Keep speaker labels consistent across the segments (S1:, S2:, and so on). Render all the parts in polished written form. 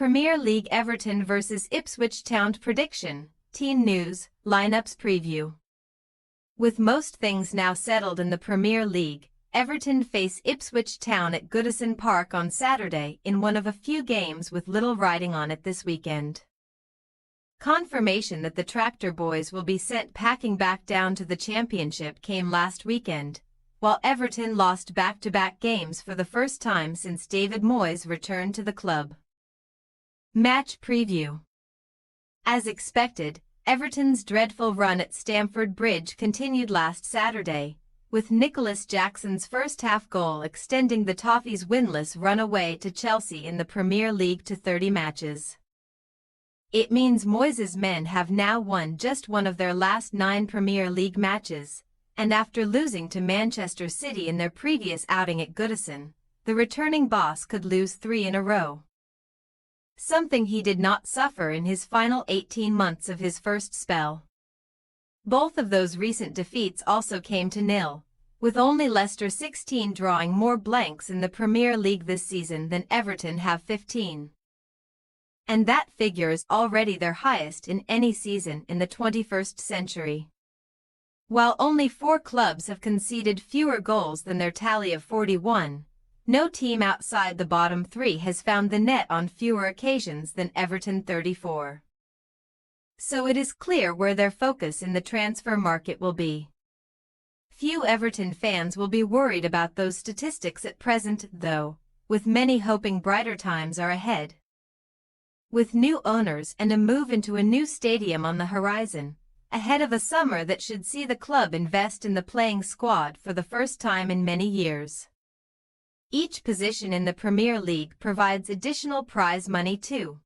S1: Premier League Everton vs Ipswich Town prediction, team news, lineups preview. With most things now settled in the Premier League, Everton face Ipswich Town at Goodison Park on Saturday in one of a few games with little riding on it this weekend. Confirmation that the Tractor Boys will be sent packing back down to the Championship came last weekend, while Everton lost back-to-back games for the first time since David Moyes returned to the club. Match preview. As expected, Everton's dreadful run at Stamford Bridge continued last Saturday, with Nicholas Jackson's first-half goal extending the Toffees' winless run away to Chelsea in the Premier League to 30 matches. It means Moyes' men have now won just one of their last 9 Premier League matches, and after losing to Manchester City in their previous outing at Goodison, the returning boss could lose 3 in a row. Something he did not suffer in his final 18 months of his first spell. Both of those recent defeats also came to nil, with only Leicester 16 drawing more blanks in the Premier League this season than Everton have 15. And that figure is already their highest in any season in the 21st century. While only 4 clubs have conceded fewer goals than their tally of 41, no team outside the bottom 3 has found the net on fewer occasions than Everton 34. So it is clear where their focus in the transfer market will be. Few Everton fans will be worried about those statistics at present, though, with many hoping brighter times are ahead. With new owners and a move into a new stadium on the horizon, ahead of a summer that should see the club invest in the playing squad for the first time in many years. Each position in the Premier League provides additional prize money too.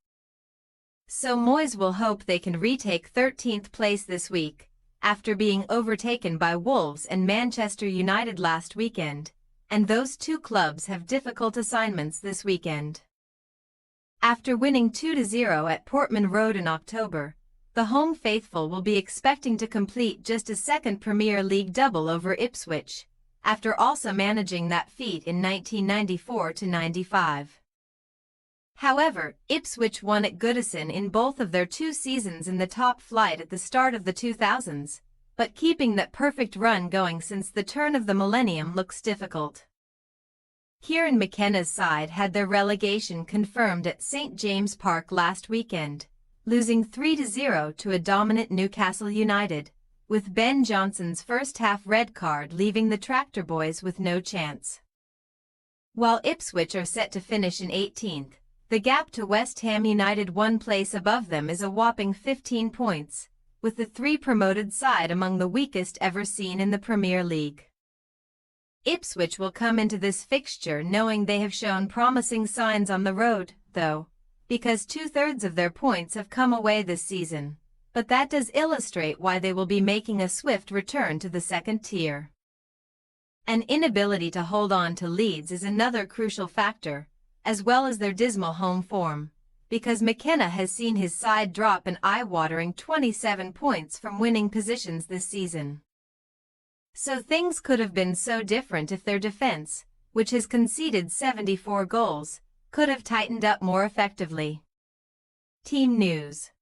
S1: So Moyes will hope they can retake 13th place this week, after being overtaken by Wolves and Manchester United last weekend, and those 2 clubs have difficult assignments this weekend. After winning 2-0 at Portman Road in October, the home faithful will be expecting to complete just a second Premier League double over Ipswich, after also managing that feat in 1994-95. However, Ipswich won at Goodison in both of their 2 seasons in the top flight at the start of the 2000s, but keeping that perfect run going since the turn of the millennium looks difficult. Kieran McKenna's side had their relegation confirmed at St James Park last weekend, losing 3-0 to a dominant Newcastle United, with Ben Johnson's first-half red card leaving the Tractor Boys with no chance. While Ipswich are set to finish in 18th, the gap to West Ham United 1 place above them is a whopping 15 points, with the 3 promoted side among the weakest ever seen in the Premier League. Ipswich will come into this fixture knowing they have shown promising signs on the road, though, because 2/3 of their points have come away this season, but that does illustrate why they will be making a swift return to the second tier. An inability to hold on to leads is another crucial factor, as well as their dismal home form, because McKenna has seen his side drop an eye-watering 27 points from winning positions this season. So things could have been so different if their defense, which has conceded 74 goals, could have tightened up more effectively. Team news.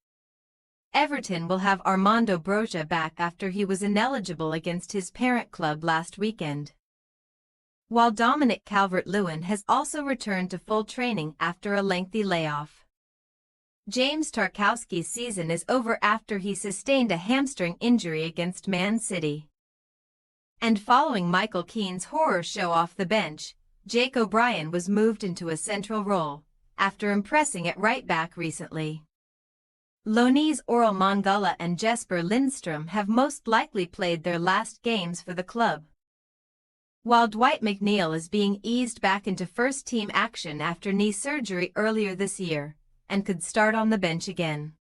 S1: Everton will have Armando Broja back after he was ineligible against his parent club last weekend. While Dominic Calvert-Lewin has also returned to full training after a lengthy layoff. James Tarkowski's season is over after he sustained a hamstring injury against Man City. And following Michael Keane's horror show off the bench, Jake O'Brien was moved into a central role, after impressing at right-back recently. Loanese Oral Mangala and Jesper Lindstrom have most likely played their last games for the club, while Dwight McNeil is being eased back into first-team action after knee surgery earlier this year, and could start on the bench again.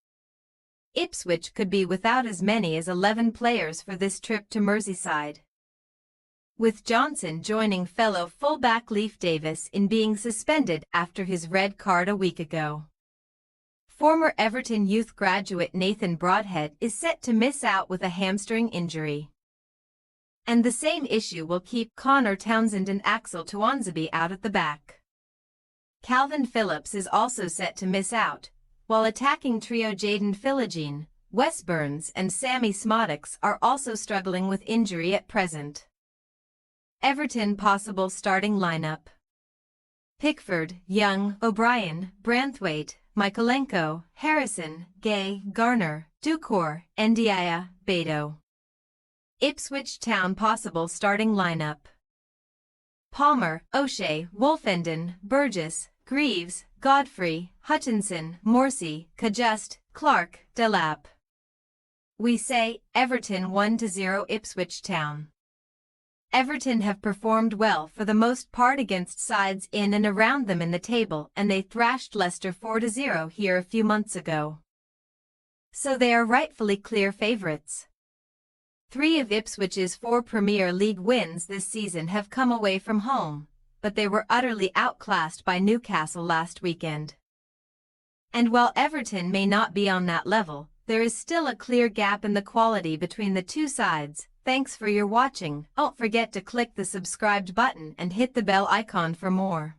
S1: Ipswich could be without as many as 11 players for this trip to Merseyside, with Johnson joining fellow fullback Leif Davis in being suspended after his red card a week ago. Former Everton youth graduate Nathan Broadhead is set to miss out with a hamstring injury. And the same issue will keep Connor Townsend and Axel Tuanzebe out at the back. Calvin Phillips is also set to miss out, while attacking trio Jayden Philogene, Wes Burns and Sammy Smodix are also struggling with injury at present. Everton possible starting lineup: Pickford, Young, O'Brien, Branthwaite, Michaelenko, Harrison, Gay, Garner, Doucoure, Ndiaye, Beto. Ipswich Town possible starting lineup: Palmer, O'Shea, Wolfenden, Burgess, Greaves, Godfrey, Hutchinson, Morsey, Kajust, Clark, Delap. We say, Everton 1-0 Ipswich Town. Everton have performed well for the most part against sides in and around them in the table, and they thrashed Leicester 4-0 here a few months ago. So they are rightfully clear favourites. 3 of Ipswich's 4 Premier League wins this season have come away from home, but they were utterly outclassed by Newcastle last weekend. And while Everton may not be on that level, there is still a clear gap in the quality between the two sides. Thanks for your watching. Don't forget to click the subscribed button and hit the bell icon for more.